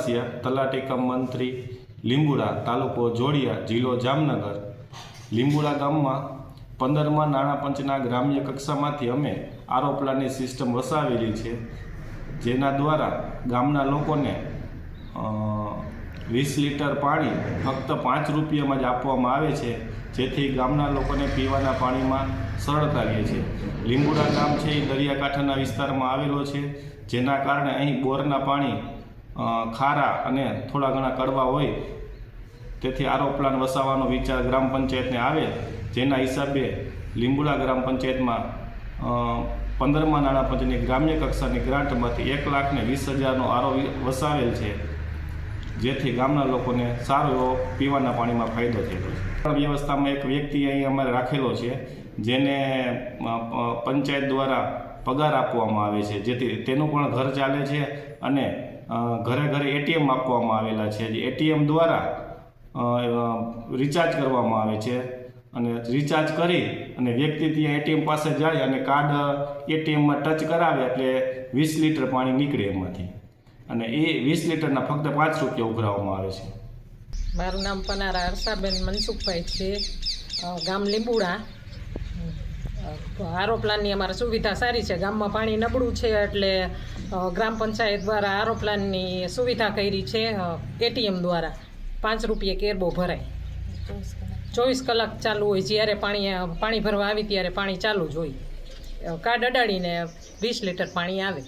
કવાસિયા, તલાટી કમ મંત્રી, લીંબુડા, તાલુકો જોડિયા, જિલ્લો જામનગર. લીંબુડા ગામમાં 15મા નાણાં પંચના ગ્રામ્ય કક્ષામાંથી અમે આરો પ્લાનની સિસ્ટમ વસાવેલી છે, જેના દ્વારા ગામના લોકોને 20 લીટર પાણી ફક્ત 5 રૂપિયામાં જ આપવામાં આવે છે, જેથી ગામના લોકોને પીવાના પાણીમાં સરળતા રહે છે. લીંબુડા ગામ છે એ દરિયાકાંઠાના વિસ્તારમાં આવેલો છે, જેના કારણે અહીં બોરના પાણી ખારા અને થોડા ઘણા કડવા હોય, તેથી આરો પ્લાન વસાવવાનો વિચાર ગ્રામ પંચાયતને આવે, જેના હિસાબે લીંબુડા ગ્રામ પંચાયતમાં 15મા નાણાં પંચની ગ્રામ્ય કક્ષાની ગ્રાન્ટમાંથી 1,20,000નો આરો વસાવેલ છે, જેથી ગામના લોકોને સારો એવો પીવાના પાણીમાં ફાયદો થયેલો છે. વ્યવસ્થામાં એક વ્યક્તિ અહીં અમારે રાખેલો છે, જેને પંચાયત દ્વારા પગાર આપવામાં આવે છે, જેથી તેનું પણ ઘર ચાલે છે અને ઘરે ઘરે એટીએમ આપવામાં આવેલા છે. એટીએમ દ્વારા રિચાર્જ કરવામાં આવે છે અને રિચાર્જ કરી અને વ્યક્તિ ત્યાં એટીએમ પાસે જાય અને કાર્ડ એટીએમમાં ટચ કરાવે એટલે 20 લીટર પાણી નીકળે એમાંથી, અને એ 20 લીટરના ફક્ત 5 રૂપિયા ઉઘરાવવામાં આવે છે. મારું નામ પનારા હર્ષાબેન મનસુખભાઈ છે, ગામ લીંબુડા. આરો પ્લાનની અમારે સુવિધા સારી છે. ગામમાં પાણી નબળું છે એટલે ગ્રામ પંચાયત દ્વારા આરો પ્લાનની સુવિધા કરી છે. એટીએમ દ્વારા 5 રૂપિયે કેરબો ભરાય, 24 કલાક ચાલુ હોય. જ્યારે પાણી ભરવા આવી ત્યારે પાણી ચાલુ જ હોય. કાર્ડ અડાડીને 20 લીટર પાણી આવે.